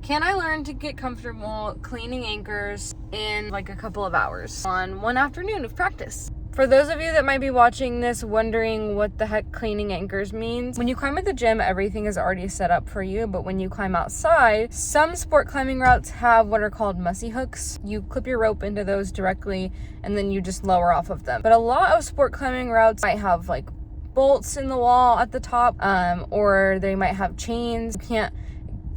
Can I learn to get comfortable cleaning anchors in like a couple of hours on one afternoon of practice? For those of you that might be watching this wondering what the heck cleaning anchors means, when you climb at the gym, everything is already set up for you. But when you climb outside, some sport climbing routes have what are called mussy hooks. You clip your rope into those directly and then you just lower off of them. But a lot of sport climbing routes might have like bolts in the wall at the top, or they might have chains. You can't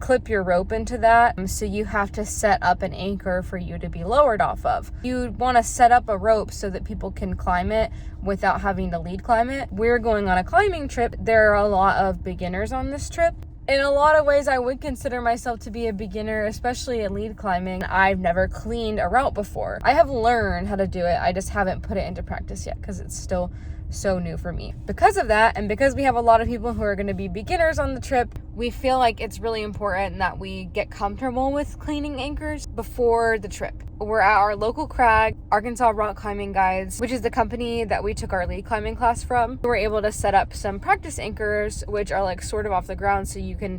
clip your rope into that, so you have to set up an anchor for you to be lowered off of. You want to set up a rope so that people can climb it without having to lead climb it. We're going on a climbing trip. There are a lot of beginners on this trip. In a lot of ways, I would consider myself to be a beginner, especially at lead climbing. I've never cleaned a route before. I have learned how to do it. I just haven't put it into practice yet because it's still so new for me. Because of that, and because we have a lot of people who are going to be beginners on the trip, we feel like it's really important that we get comfortable with cleaning anchors before the trip. We're at our local crag, Arkansas Rock Climbing Guides, which is the company that we took our lead climbing class from. We were able to set up some practice anchors, which are like sort of off the ground, so you can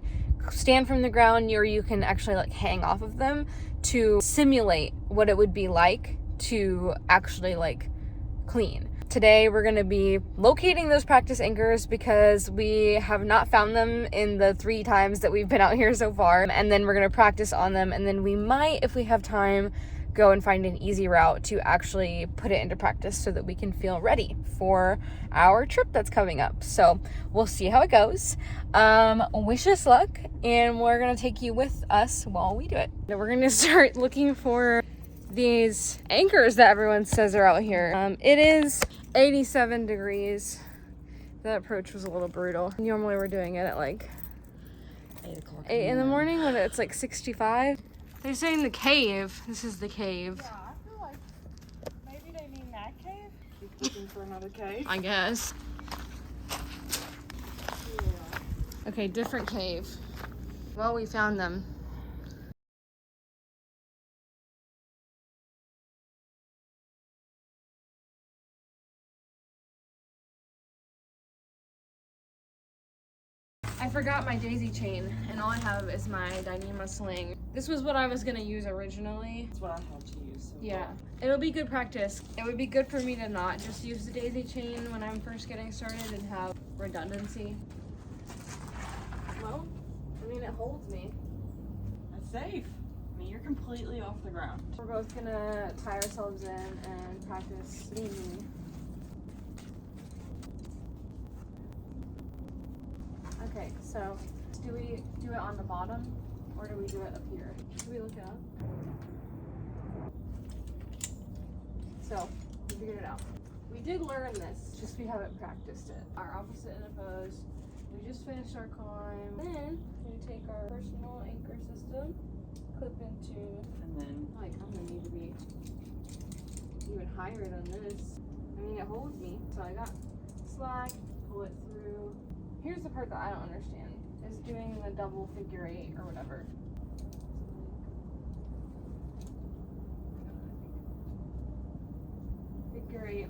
stand from the ground or you can actually like hang off of them to simulate what it would be like to actually like clean. Today we're going to be locating those practice anchors because we have not found them in the 3 times that we've been out here so far. And then we're going to practice on them. And then we might, if we have time, go and find an easy route to actually put it into practice so that we can feel ready for our trip that's coming up. So we'll see how it goes. Wish us luck, and we're going to take you with us while we do it. We're going to start looking for these anchors that everyone says are out here. It is 87 degrees. That approach was a little brutal. Normally we're doing it at like 8 in the morning when it's like 65. They're saying the cave. This is the cave. Yeah, I feel like maybe they mean that cave. Keep looking for another cave. I guess. Yeah. Okay, different cave. Well, we found them. I forgot my daisy chain, and all I have is my Dyneema sling. This was what I was gonna use originally. That's what I had to use. So Yeah, it'll be good practice. It would be good for me to not just use the daisy chain when I'm first getting started and have redundancy. Well, I mean, it holds me. That's safe. I mean, you're completely off the ground. We're both gonna tie ourselves in and practice leaning. Okay, so do we do it on the bottom or do we do it up here? Do we look it up? So, we figured it out. We did learn this, just we haven't practiced it. Our opposite end of pose. We just finished our climb. Then, we take our personal anchor system, clip into, And then, like, I'm gonna need to be even higher than this. I mean, it holds me. So I got slack, pull it through. Here's the part that I don't understand, is doing the double figure 8 or whatever. Figure 8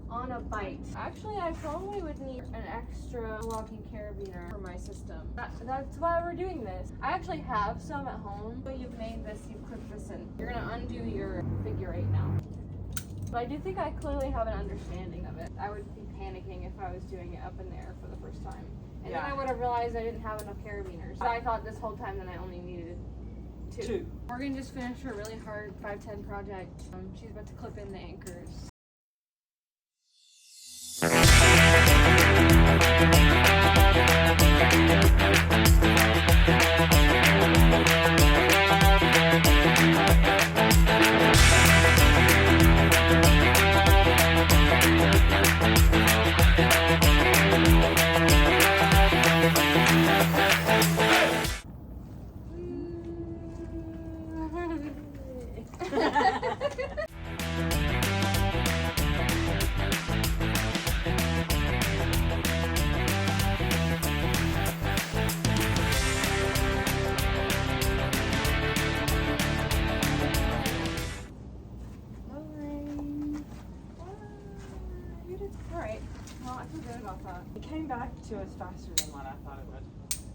on a bite. Actually, I probably would need an extra locking carabiner for my system. That's why we're doing this. I actually have some at home, but you've made this, you clip this in. You're gonna undo your figure 8 now. But I do think I clearly have an understanding of it. I would be panicking if I was doing it up in there for the first time. And then I would have realized I didn't have enough carabiners. So I thought this whole time that I only needed 2. Morgan just finished her really hard 510 project. She's about to clip in the anchors. it came back to us faster than what I thought it would.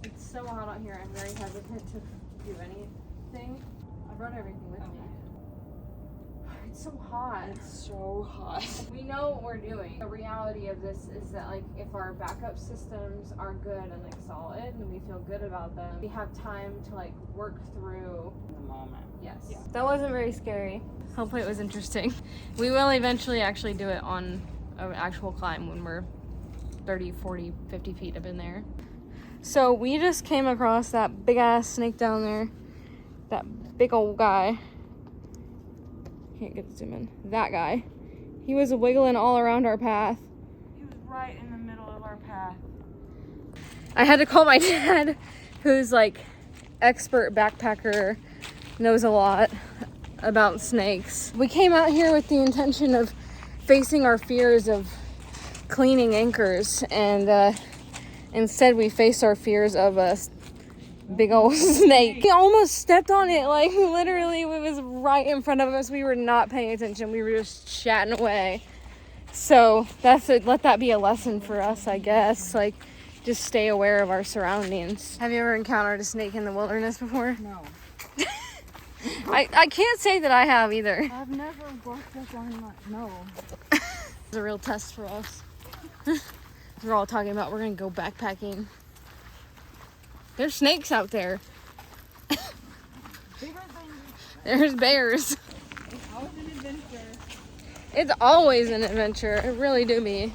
It's so hot out here. I'm very hesitant to do anything. I brought everything with me. It's so hot. It's so hot. We know what we're doing. The reality of this is that, like, if our backup systems are good and like solid and we feel good about them, we have time to like work through In the moment. Yes. Yeah. That wasn't very scary. Hopefully it was interesting. We will eventually actually do it on an actual climb when we're 30, 40, 50 feet up in there. So we just came across that big ass snake down there. That big old guy. Can't get to zoom in. That guy. He was wiggling all around our path. He was right in the middle of our path. I had to call my dad, who's like expert backpacker, knows a lot about snakes. We came out here with the intention of facing our fears of cleaning anchors, and instead we faced our fears of a big old snake. He almost stepped on it, like literally it was right in front of us. We were not paying attention. We were just chatting away. So let that be a lesson for us, I guess. Like, just stay aware of our surroundings. Have you ever encountered a snake in the wilderness before? No. I can't say that I have either. I've never walked up on my... No. It's a real test for us. We're all talking about we're gonna go backpacking. There's snakes out there. There's bears. It's always an adventure. It's always an adventure. It really do be.